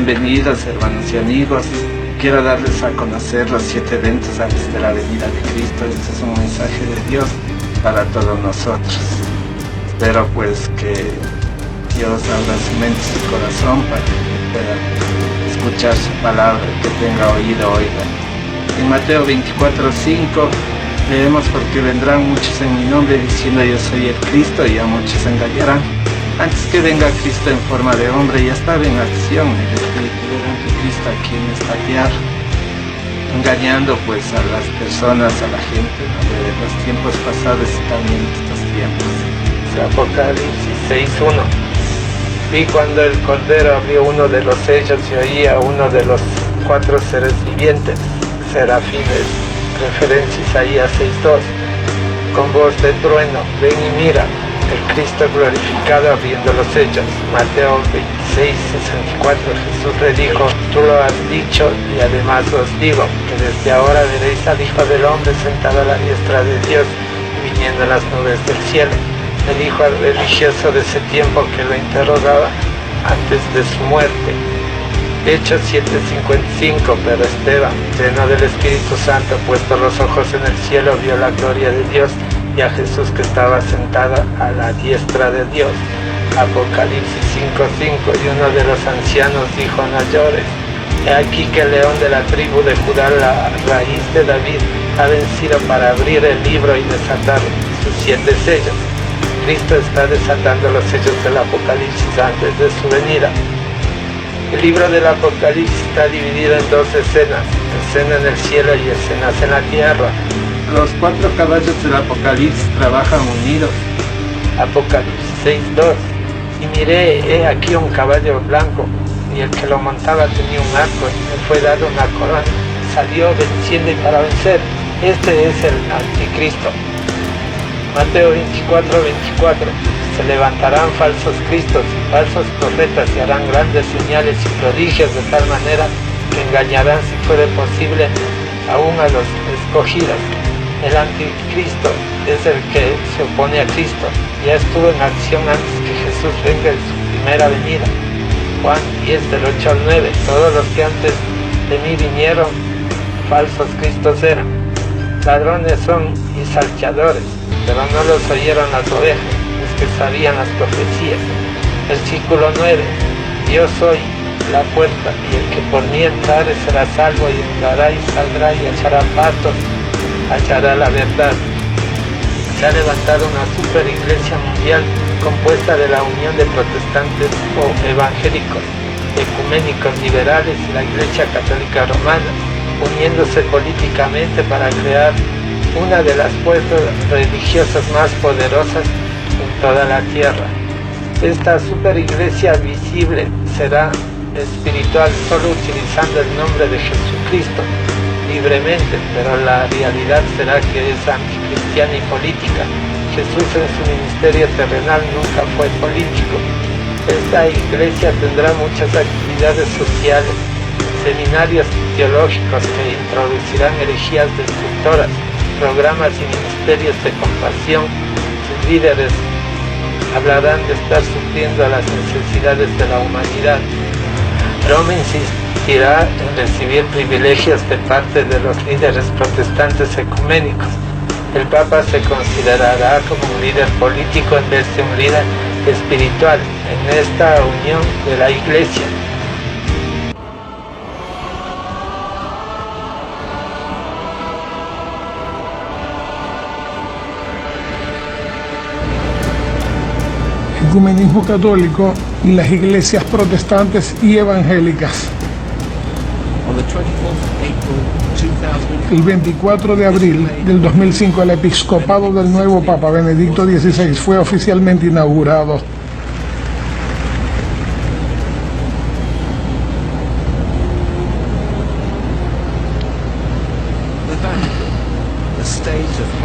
Bienvenidos, hermanos y amigos. Quiero darles a conocer los 7 eventos antes de la venida de Cristo. Este es un mensaje de Dios para todos nosotros. Espero pues que Dios abra su mente y su corazón para que puedan escuchar su palabra, que tenga oído, oiga. En Mateo 24:5 leemos: porque vendrán muchos en mi nombre diciendo yo soy el Cristo, y a muchos engañarán. Antes que venga Cristo en forma de hombre, ya estaba en acción el Espíritu de Cristo aquí en esta tierra, engañando pues a las personas, a la gente, ¿no?, de los tiempos pasados y también de estos tiempos. Apocalipsis 6:1. Vi cuando el Cordero abrió uno de los sellos y oí a uno de los 4 seres vivientes, serafines, referencia Isaías 6:2, con voz de trueno: ven y mira, el Cristo glorificado abriendo los sellos. Mateo 26:64. Jesús le dijo: tú lo has dicho, y además os digo que desde ahora veréis al Hijo del Hombre sentado a la diestra de Dios, viniendo en las nubes del cielo. El hijo religioso de ese tiempo que lo interrogaba antes de su muerte. Hechos 7:55. Pero Esteban, lleno del Espíritu Santo, puesto los ojos en el cielo, vio la gloria de Dios y a Jesús que estaba sentado a la diestra de Dios. Apocalipsis 5:5. Y uno de los ancianos dijo: no llores. He aquí que el león de la tribu de Judá, la raíz de David, ha vencido para abrir el libro y desatar sus 7 sellos. Cristo está desatando los sellos del Apocalipsis antes de su venida. El libro del Apocalipsis está dividido en 2 escenas: escena en el cielo y escenas en la tierra. Los 4 caballos del Apocalipsis trabajan unidos. Apocalipsis 6:2. Y miré, he aquí un caballo blanco, y el que lo montaba tenía un arco, y le fue dado una corona. Salió venciendo y para vencer. Este es el anticristo. Mateo 24:24. Se levantarán falsos cristos y falsos profetas y harán grandes señales y prodigios, de tal manera que engañarán, si fuere posible, aún a los escogidos. El anticristo es el que se opone a Cristo. Ya estuvo en acción antes que Jesús venga en su primera venida. Juan 10, del 8 al 9. Todos los que antes de mí vinieron, falsos cristos eran. Ladrones son y salteadores, pero no los oyeron las ovejas, los que sabían las profecías. Versículo 9. Yo soy la puerta, y el que por mí entrare será salvo, y entrará y saldrá y hallará pastos, hallará la verdad. Se ha levantado una super iglesia mundial compuesta de la unión de protestantes o evangélicos, ecuménicos, liberales y la Iglesia Católica Romana, uniéndose políticamente para crear una de las fuerzas religiosas más poderosas en toda la tierra. Esta super iglesia visible será espiritual solo utilizando el nombre de Jesucristo libremente, pero la realidad será que es anticristiana y política. Jesús en su ministerio terrenal nunca fue político. Esta iglesia tendrá muchas actividades sociales, seminarios teológicos que introducirán herejías destructoras, programas y ministerios de compasión. Sus líderes hablarán de estar sufriendo las necesidades de la humanidad. Roma insistirá en recibir privilegios de parte de los líderes protestantes ecuménicos. El Papa se considerará como un líder político en vez de un líder espiritual en esta unión de la Iglesia. Ecumenismo católico y las iglesias protestantes y evangélicas. El 24 de abril del 2005, el episcopado del nuevo Papa Benedicto XVI fue oficialmente inaugurado.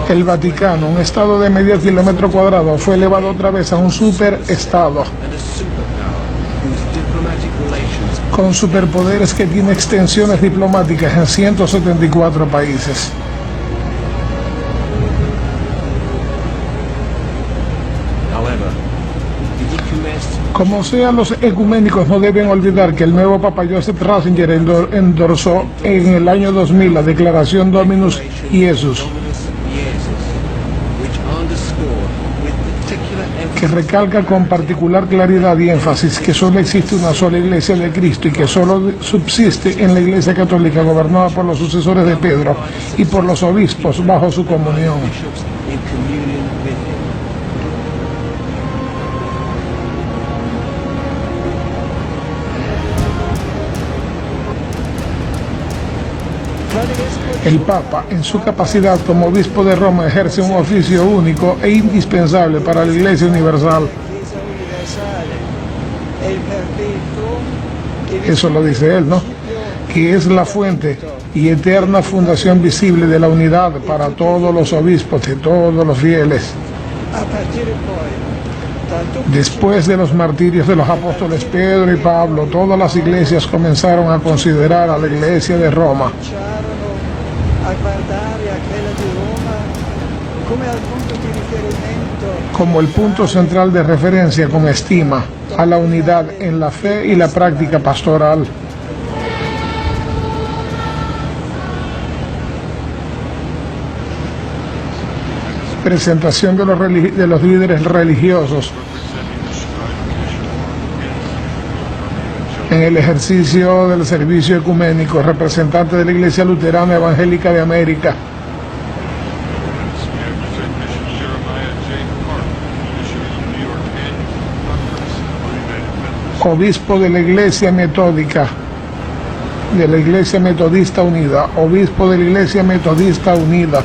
El Vaticano, un estado de medio kilómetro cuadrado, fue elevado otra vez a un superestado, con superpoderes que tiene extensiones diplomáticas en 174 países. Como sea, los ecuménicos no deben olvidar que el nuevo Papa Joseph Ratzinger endorsó en el año 2000 la Declaración Dominus Iesus, que recalca con particular claridad y énfasis que solo existe una sola Iglesia de Cristo y que solo subsiste en la Iglesia Católica gobernada por los sucesores de Pedro y por los obispos bajo su comunión. El Papa, en su capacidad como obispo de Roma, ejerce un oficio único e indispensable para la Iglesia Universal. Eso lo dice él, ¿no? Que es la fuente y eterna fundación visible de la unidad para todos los obispos de todos los fieles. Después de los martirios de los apóstoles Pedro y Pablo, todas las iglesias comenzaron a considerar a la Iglesia de Roma como el punto central de referencia con estima a la unidad en la fe y la práctica pastoral. Presentación de los líderes religiosos en el ejercicio del servicio ecuménico, representante de la Iglesia Luterana Evangélica de América. Obispo de la Iglesia Metódica, de la Iglesia Metodista Unida, obispo de la Iglesia Metodista Unida.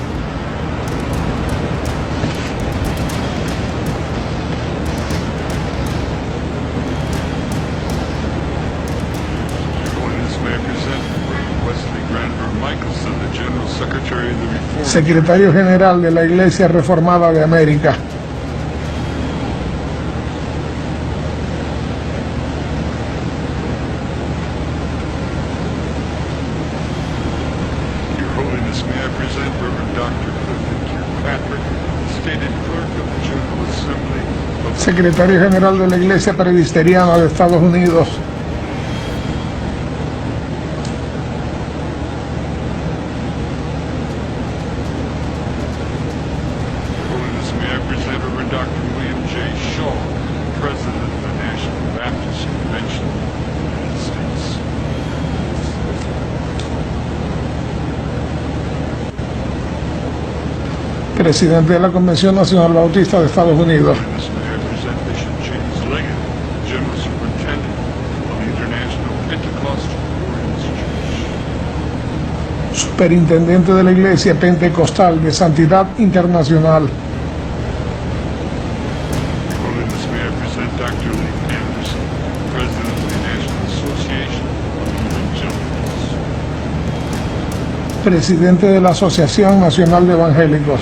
Secretario General de la Iglesia Reformada de América. Secretario General de la Iglesia Presbiteriana de Estados Unidos. Presidente de la Convención Nacional Bautista de Estados Unidos. Superintendente de la Iglesia Pentecostal de Santidad Internacional. Presidente de la Asociación Nacional de Evangélicos.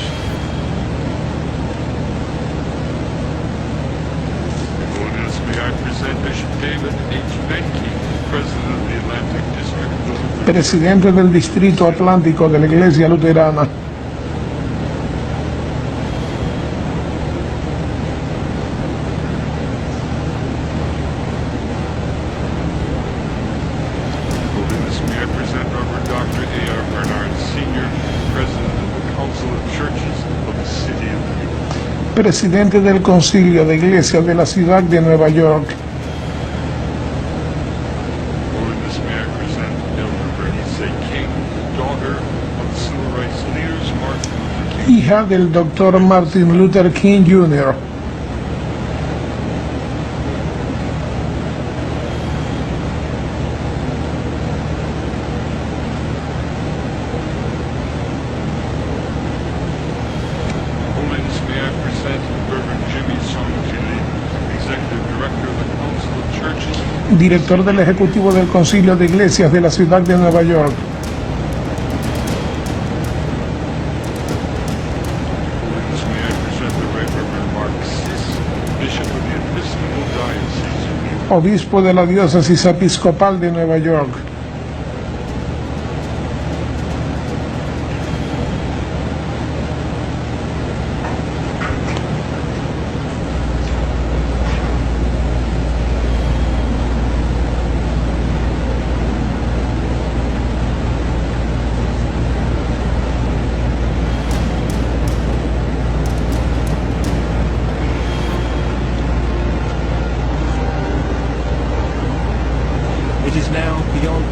Presidente del Distrito Atlántico de la Iglesia Luterana. Presidente del Concilio de Iglesias de la Ciudad de Nueva York. Hija del Dr. Martin Luther King Jr. Director del Ejecutivo del Concilio de Iglesias de la Ciudad de Nueva York. Obispo de la Diócesis Episcopal de Nueva York.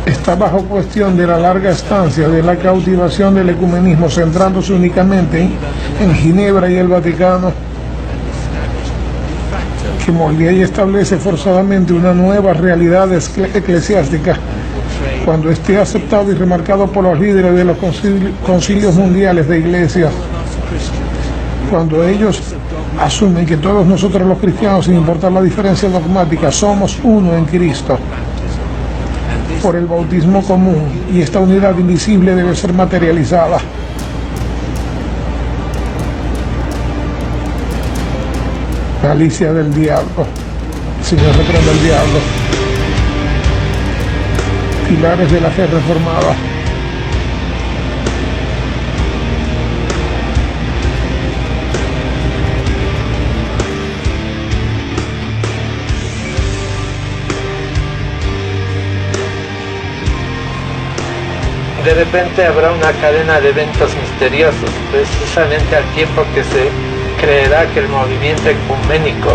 está bajo cuestión de la larga estancia de la cautivación del ecumenismo, centrándose únicamente en Ginebra y el Vaticano, que moldea y establece forzadamente una nueva realidad eclesiástica, cuando esté aceptado y remarcado por los líderes de los concilios mundiales de iglesia, cuando ellos asumen que todos nosotros los cristianos, sin importar la diferencia dogmática, somos uno en Cristo por el bautismo común, y esta unidad invisible debe ser materializada. Malicia del diablo. Señor, reprenda al diablo. Pilares de la fe reformada. De repente habrá una cadena de eventos misteriosos, precisamente al tiempo que se creerá que el movimiento ecuménico,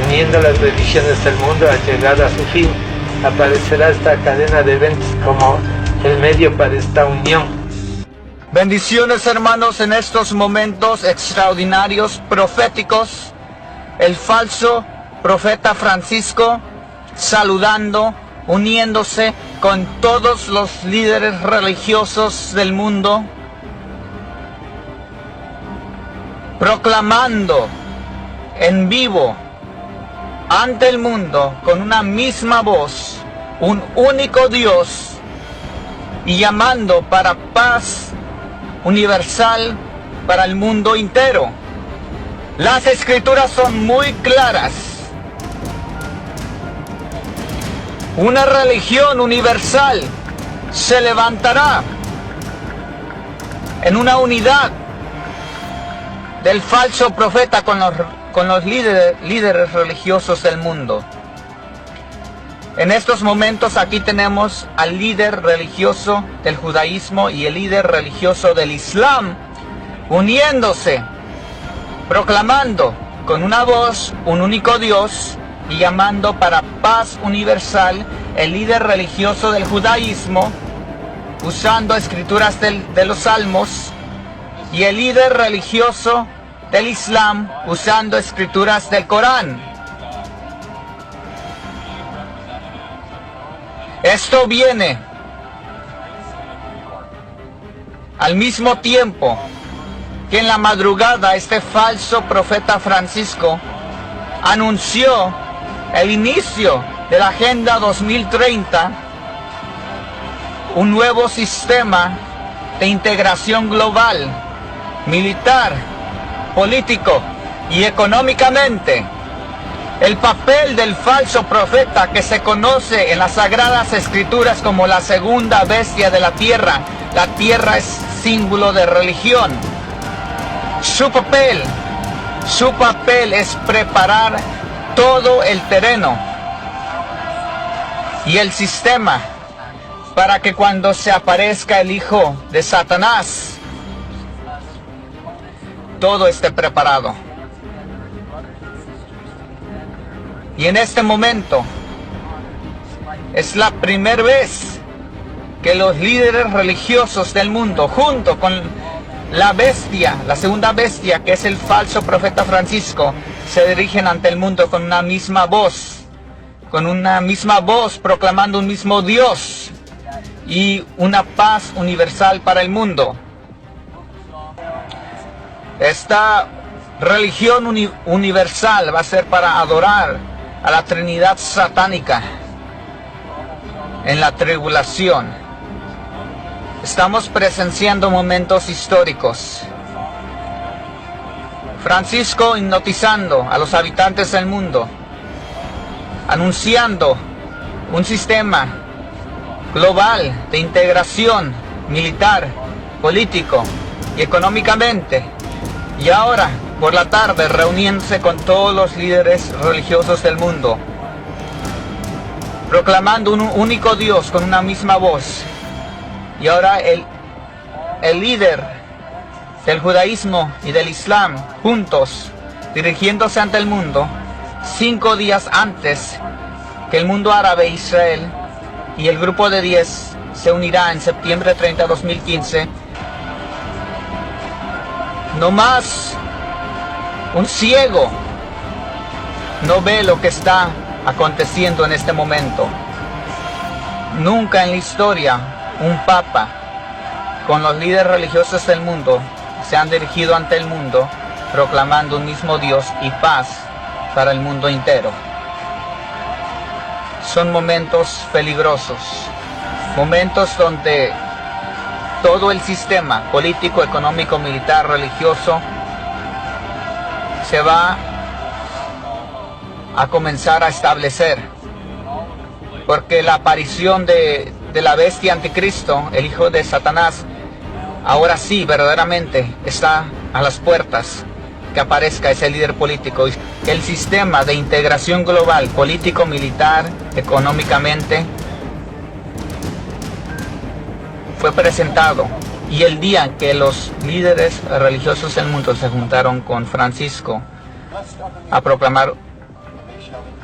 uniendo las religiones del mundo, ha llegado a su fin. Aparecerá esta cadena de eventos como el medio para esta unión. Bendiciones, hermanos, en estos momentos extraordinarios, proféticos. El falso profeta Francisco saludando, uniéndose con todos los líderes religiosos del mundo, proclamando en vivo ante el mundo con una misma voz un único Dios, y llamando para paz universal para el mundo entero. Las escrituras son muy claras. Una religión universal se levantará en una unidad del falso profeta con los líderes religiosos del mundo. En estos momentos aquí tenemos al líder religioso del judaísmo y el líder religioso del islam uniéndose, proclamando con una voz un único Dios y llamando para paz universal. El líder religioso del judaísmo usando escrituras de los salmos, y el líder religioso del islam usando escrituras del Corán. Esto viene al mismo tiempo que en la madrugada este falso profeta Francisco anunció el inicio de la Agenda 2030, un nuevo sistema de integración global, militar, político y económicamente. El papel del falso profeta, que se conoce en las Sagradas Escrituras como la segunda bestia de la tierra es símbolo de religión. Su papel es preparar todo el terreno y el sistema para que cuando se aparezca el hijo de Satanás, todo esté preparado. Y en este momento es la primera vez que los líderes religiosos del mundo, junto con la bestia, la segunda bestia, que es el falso profeta Francisco, se dirigen ante el mundo con una misma voz, proclamando un mismo Dios y una paz universal para el mundo. Esta religión universal va a ser para adorar a la Trinidad satánica en la tribulación. Estamos presenciando momentos históricos. Francisco hipnotizando a los habitantes del mundo, anunciando un sistema global de integración militar, político y económicamente. Y ahora, por la tarde, reuniéndose con todos los líderes religiosos del mundo, proclamando un único Dios con una misma voz. Y ahora el líder del judaísmo y del islam, juntos, dirigiéndose ante el mundo, 5 días antes que el mundo árabe e Israel y el grupo de 10 se unirá en septiembre 30 de 2015. No más un ciego no ve lo que está aconteciendo en este momento. Nunca en la historia un papa con los líderes religiosos del mundo se han dirigido ante el mundo proclamando un mismo Dios y paz para el mundo entero. Son momentos peligrosos, momentos donde todo el sistema político, económico, militar, religioso se va a comenzar a establecer, porque la aparición de la bestia anticristo, el hijo de Satanás, ahora sí verdaderamente está a las puertas que aparezca ese líder político. El sistema de integración global, político, militar, económicamente, fue presentado, y el día en que los líderes religiosos del mundo se juntaron con Francisco a proclamar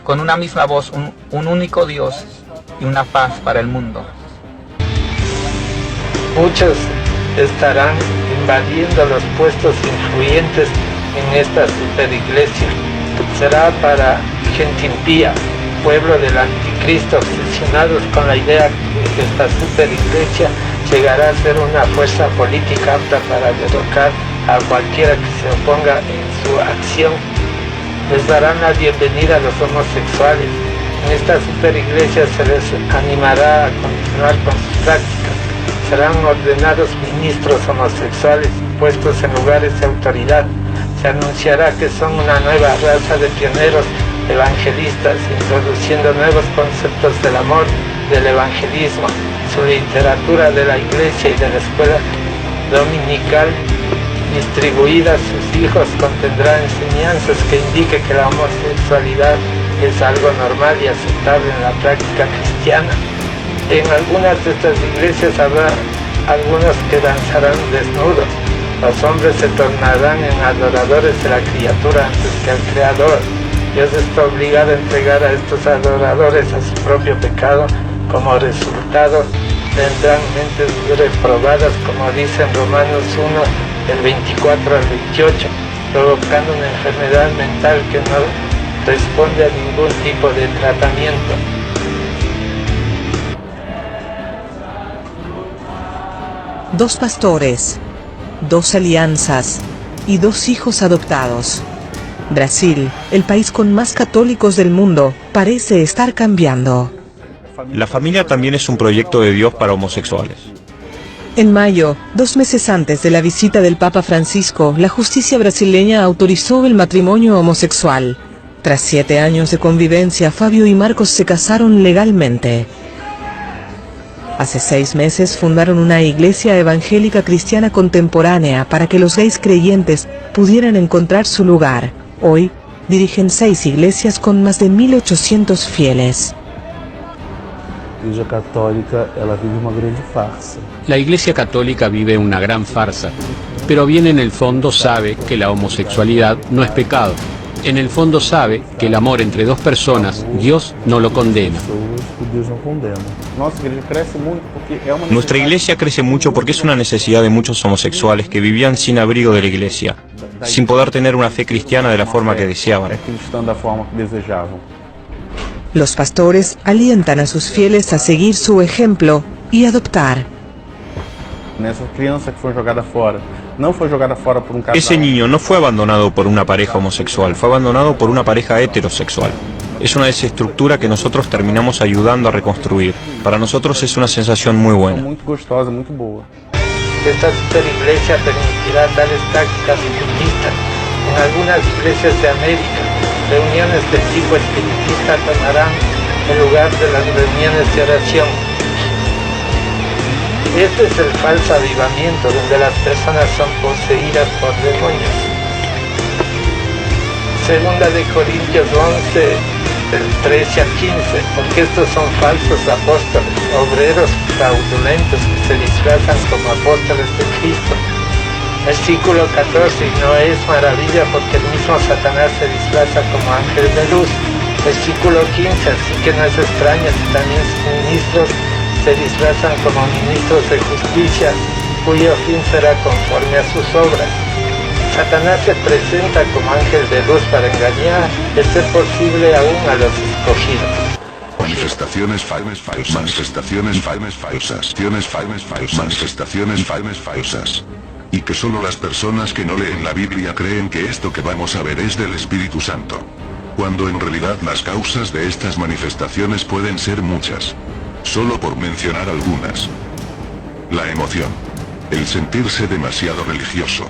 con una misma voz un único Dios y una paz para el mundo. Muchos estarán invadiendo los puestos influyentes en esta superiglesia. Será para gente impía, pueblo del anticristo, obsesionados con la idea de que esta superiglesia llegará a ser una fuerza política apta para derrocar a cualquiera que se oponga en su acción. Les darán la bienvenida a los homosexuales. En esta superiglesia se les animará a continuar con sus prácticas. Serán ordenados ministros homosexuales puestos en lugares de autoridad. Se anunciará que son una nueva raza de pioneros evangelistas, introduciendo nuevos conceptos del amor, del evangelismo. Su literatura de la iglesia y de la escuela dominical distribuida a sus hijos contendrá enseñanzas que indique que la homosexualidad es algo normal y aceptable en la práctica cristiana. En algunas de estas iglesias habrá algunos que danzarán desnudos. Los hombres se tornarán en adoradores de la criatura antes que al Creador. Dios está obligado a entregar a estos adoradores a su propio pecado. Como resultado, tendrán mentes reprobadas, como dice en Romanos 1, del 24 al 28, provocando una enfermedad mental que no responde a ningún tipo de tratamiento. Dos pastores, dos alianzas y dos hijos adoptados. Brasil, el país con más católicos del mundo, parece estar cambiando. La familia también es un proyecto de Dios para homosexuales. En mayo, 2 meses antes de la visita del Papa Francisco, la justicia brasileña autorizó el matrimonio homosexual. Tras 7 años de convivencia, Fabio y Marcos se casaron legalmente. Hace 6 meses fundaron una iglesia evangélica cristiana contemporánea para que los gays creyentes pudieran encontrar su lugar. Hoy, dirigen 6 iglesias con más de 1.800 fieles. La Iglesia Católica vive una gran farsa, pero bien en el fondo sabe que la homosexualidad no es pecado. En el fondo sabe que el amor entre dos personas, Dios no lo condena. Nuestra iglesia crece mucho porque es una necesidad de muchos homosexuales que vivían sin abrigo de la iglesia, sin poder tener una fe cristiana de la forma que deseaban. Los pastores alientan a sus fieles a seguir su ejemplo y adoptar. Ese niño no fue abandonado por una pareja homosexual, fue abandonado por una pareja heterosexual. Es una desestructura que nosotros terminamos ayudando a reconstruir. Para nosotros es una sensación muy buena. Esta superiglesia permitirá tales prácticas ocultistas. En algunas iglesias de América, reuniones de tipo espiritista tomarán el lugar de las reuniones de oración. Este es el falso avivamiento, donde las personas son poseídas por demonios. Segunda de Corintios 11, del 13 al 15, porque estos son falsos apóstoles, obreros fraudulentos que se disfrazan como apóstoles de Cristo. Versículo 14, y no es maravilla porque el mismo Satanás se disfraza como ángel de luz. Versículo 15, así que no es extraño si también sus ministros se disfrazan como ministros de justicia, cuyo fin será conforme a sus obras. Satanás se presenta como ángel de luz para engañar, de ser posible aún a los escogidos. Manifestaciones falsas, manifestaciones falsas, manifestaciones falsas. Y que solo las personas que no leen la Biblia creen que esto que vamos a ver es del Espíritu Santo. Cuando en realidad las causas de estas manifestaciones pueden ser muchas. Solo por mencionar algunas. La emoción. El sentirse demasiado religioso.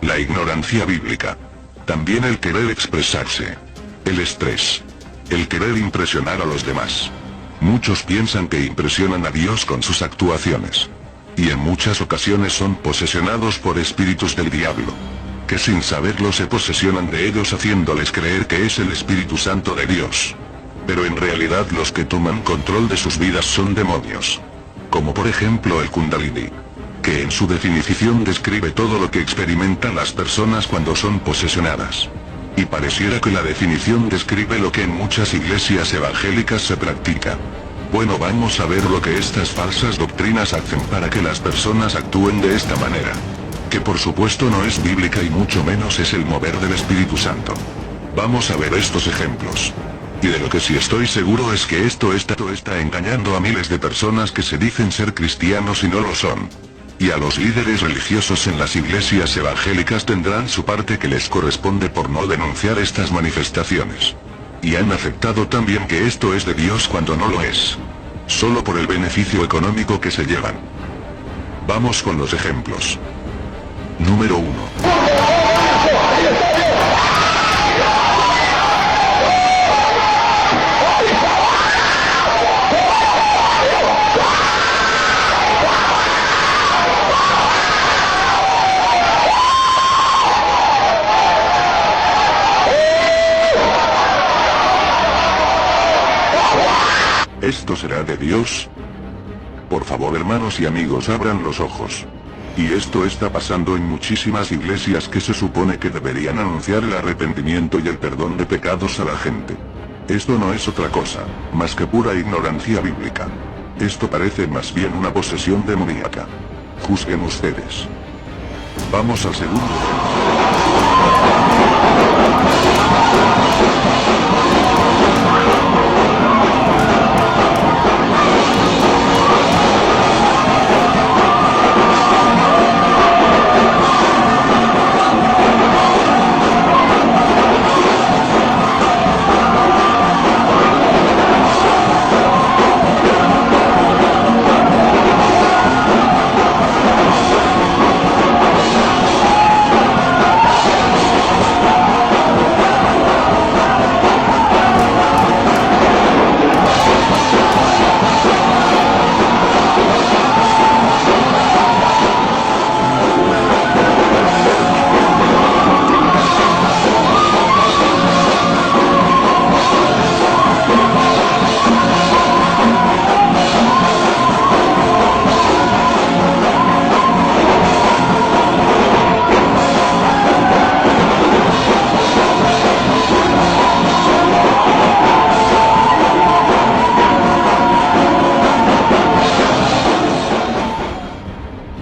La ignorancia bíblica. También el querer expresarse. El estrés. El querer impresionar a los demás. Muchos piensan que impresionan a Dios con sus actuaciones. Y en muchas ocasiones son posesionados por espíritus del diablo. Que sin saberlo se posesionan de ellos haciéndoles creer que es el Espíritu Santo de Dios. Pero en realidad los que toman control de sus vidas son demonios. Como por ejemplo el Kundalini. Que en su definición describe todo lo que experimentan las personas cuando son posesionadas. Y pareciera que la definición describe lo que en muchas iglesias evangélicas se practica. Bueno, vamos a ver lo que estas falsas doctrinas hacen para que las personas actúen de esta manera. Que por supuesto no es bíblica y mucho menos es el mover del Espíritu Santo. Vamos a ver estos ejemplos. Y de lo que sí estoy seguro es que esto está engañando a miles de personas que se dicen ser cristianos y no lo son. Y a los líderes religiosos en las iglesias evangélicas tendrán su parte que les corresponde por no denunciar estas manifestaciones. Y han aceptado también que esto es de Dios cuando no lo es. Solo por el beneficio económico que se llevan. Vamos con los ejemplos. Número 1. ¿Esto será de Dios? Por favor, hermanos y amigos, abran los ojos. Y esto está pasando en muchísimas iglesias que se supone que deberían anunciar el arrepentimiento y el perdón de pecados a la gente. Esto no es otra cosa, más que pura ignorancia bíblica. Esto parece más bien una posesión demoníaca. Juzguen ustedes. Vamos al segundo.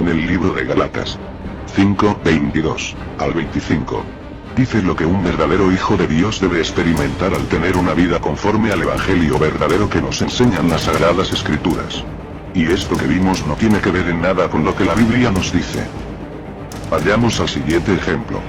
En el libro de Gálatas 5:22 al 25. Dice lo que un verdadero hijo de Dios debe experimentar al tener una vida conforme al evangelio verdadero que nos enseñan las sagradas escrituras. Y esto que vimos no tiene que ver en nada con lo que la Biblia nos dice. Vayamos al siguiente ejemplo.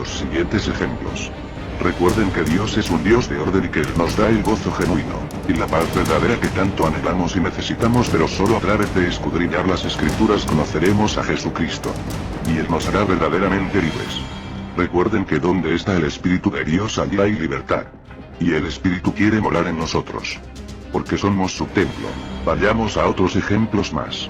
los siguientes ejemplos. Recuerden que Dios es un Dios de orden y que Él nos da el gozo genuino, y la paz verdadera que tanto anhelamos y necesitamos, pero solo a través de escudriñar las Escrituras conoceremos a Jesucristo. Y Él nos hará verdaderamente libres. Recuerden que donde está el Espíritu de Dios, allí hay libertad. Y el Espíritu quiere morar en nosotros. Porque somos su templo. Vayamos a otros ejemplos más.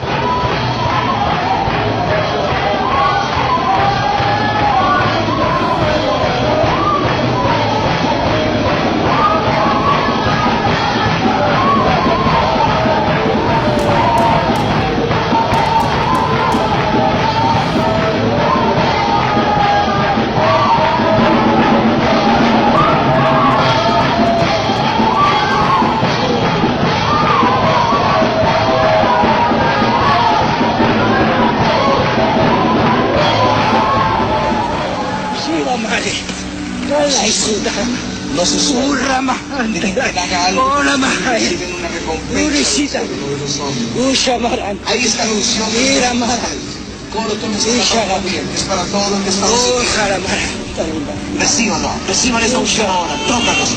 No se suele. Ahí está la unción. Coro, tomes esta palabra bien. Es para todo el que está reciban esa unción ahora. Tócalos.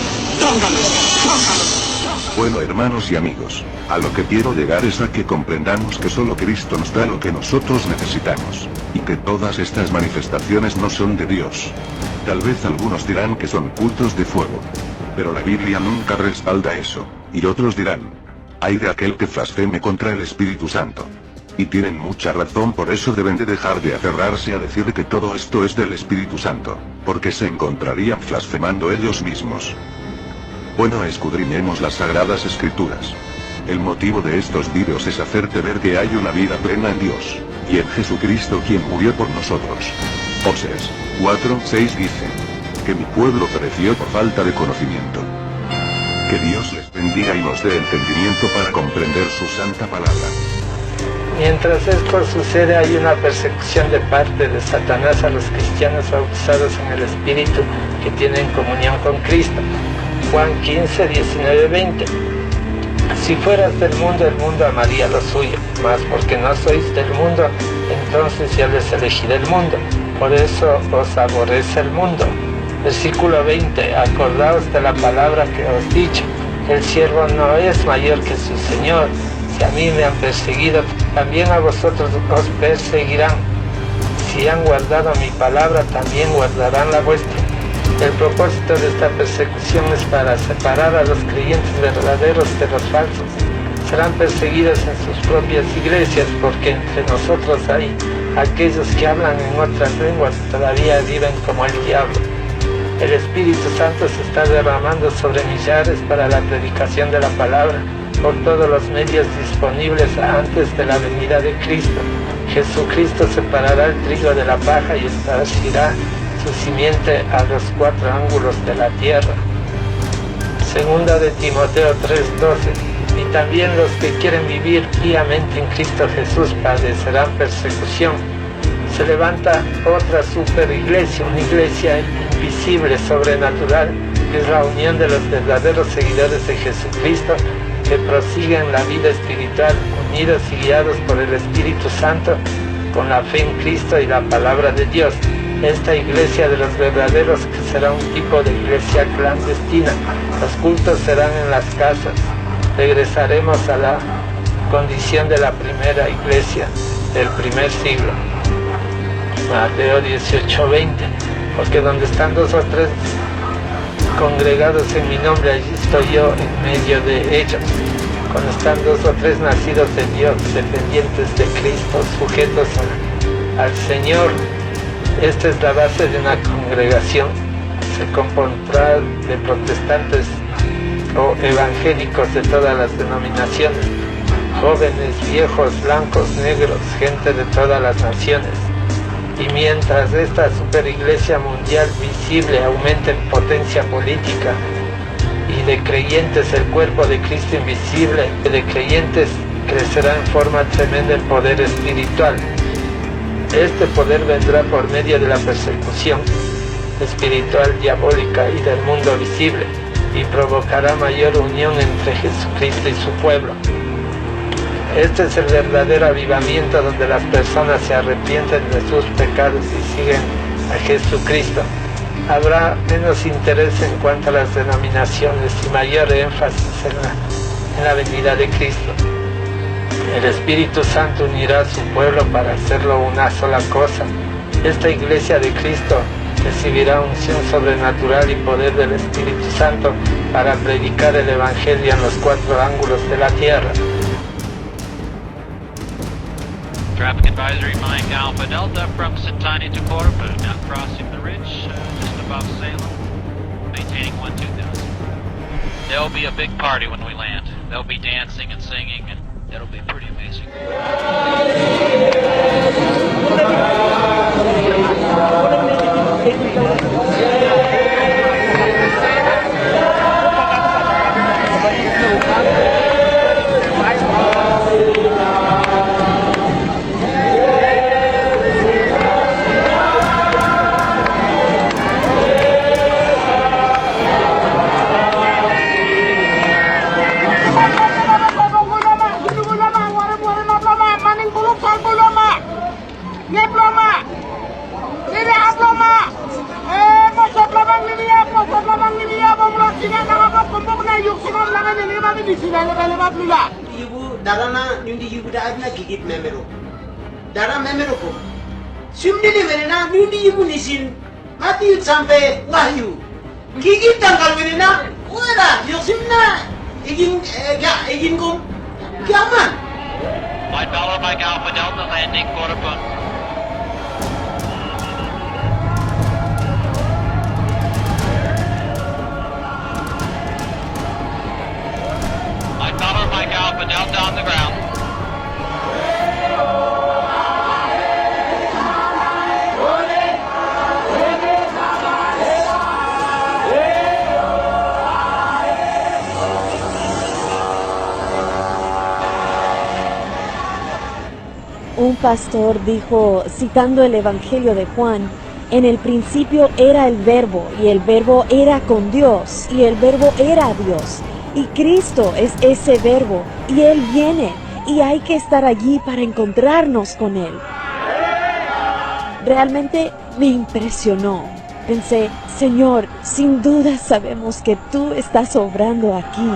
Bueno, hermanos y amigos, a lo que quiero llegar es a que comprendamos que solo Cristo nos da lo que nosotros necesitamos, y que todas estas manifestaciones no son de Dios. Tal vez algunos dirán que son cultos de fuego. Pero la Biblia nunca respalda eso, y otros dirán: ay de aquel que blasfeme contra el Espíritu Santo. Y tienen mucha razón, por eso deben de dejar de aferrarse a decir que todo esto es del Espíritu Santo, porque se encontrarían blasfemando ellos mismos. Bueno, escudriñemos las Sagradas Escrituras. El motivo de estos vídeos es hacerte ver que hay una vida plena en Dios, y en Jesucristo quien murió por nosotros. Oseas 4:6 dice: que mi pueblo pereció por falta de conocimiento. Que Dios les bendiga y nos dé entendimiento para comprender su santa palabra. Mientras esto sucede, hay una persecución de parte de Satanás a los cristianos bautizados en el Espíritu que tienen comunión con Cristo. Juan 15:19-20. Si fueras del mundo, el mundo amaría lo suyo, mas porque no sois del mundo, entonces yo les elegí del mundo, por eso os aborrece el mundo. Versículo 20. Acordaos de la palabra que os he dicho: el siervo no es mayor que su Señor. Si a mí me han perseguido, también a vosotros os perseguirán. Si han guardado mi palabra, también guardarán la vuestra. El propósito de esta persecución es para separar a los creyentes verdaderos de los falsos. Serán perseguidos en sus propias iglesias, porque entre nosotros hay aquellos que hablan en otras lenguas y todavía viven como el diablo. El Espíritu Santo se está derramando sobre millares para la predicación de la palabra por todos los medios disponibles antes de la venida de Cristo. Jesucristo separará el trigo de la paja y esparcirá su simiente a los 4 ángulos de la tierra. Segunda de Timoteo 3:12. Y también los que quieren vivir piamente en Cristo Jesús padecerán persecución. Se levanta otra super iglesia, una iglesia invisible, sobrenatural, que es la unión de los verdaderos seguidores de Jesucristo que prosiguen la vida espiritual, unidos y guiados por el Espíritu Santo, con la fe en Cristo y la palabra de Dios. Esta iglesia de los verdaderos, que será un tipo de iglesia clandestina. Los cultos serán en las casas. Regresaremos a la condición de la primera iglesia del primer siglo. Mateo 18:20. Porque donde están 2 o 3 congregados en mi nombre, allí estoy yo en medio de ellos. Cuando están 2 o 3 nacidos de Dios, dependientes de Cristo, sujetos al Señor. Esta es la base de una congregación. Se compondrá de protestantes o evangélicos de todas las denominaciones, jóvenes, viejos, blancos, negros, gente de todas las naciones. Y mientras esta superiglesia mundial visible aumente en potencia política y de creyentes el cuerpo de Cristo invisible, de creyentes crecerá en forma tremenda el poder espiritual. Este poder vendrá por medio de la persecución espiritual diabólica y del mundo visible, y provocará mayor unión entre Jesucristo y su pueblo. Este es el verdadero avivamiento, donde las personas se arrepienten de sus pecados y siguen a Jesucristo. habrá menos interés en cuanto a las denominaciones y mayor énfasis en la venida de Cristo. El Espíritu Santo unirá a su pueblo para hacerlo una sola cosa. Esta iglesia de Cristo recibirá unción sobrenatural y poder del Espíritu Santo para predicar el Evangelio en los 4 ángulos de la tierra. Traffic advisory, Mike Alpha Delta from Santani to Corpus, now crossing the ridge, just above Salem, maintaining 12000. There'll be a big party when we land. There'll be dancing and singing, and it'll be pretty amazing. Ibu darana nyundi ibu da abna gigit memero. Dara memero ko. Simni ni venena nyundi ibu nisin. Mati sampai wahyu. Gigit tanggal venena. Wala yosimna. Igin ko. Kiaman. White Bella, Mike Alpha Delta, landing Corpus. Mike Alpha Delta on the ground. Un pastor dijo, citando el Evangelio de Juan, en el principio era el Verbo, y el Verbo era con Dios, y el Verbo era Dios. Y Cristo es ese Verbo, y Él viene, y hay que estar allí para encontrarnos con Él. Realmente me impresionó. Pensé, Señor, sin duda sabemos que tú estás obrando aquí.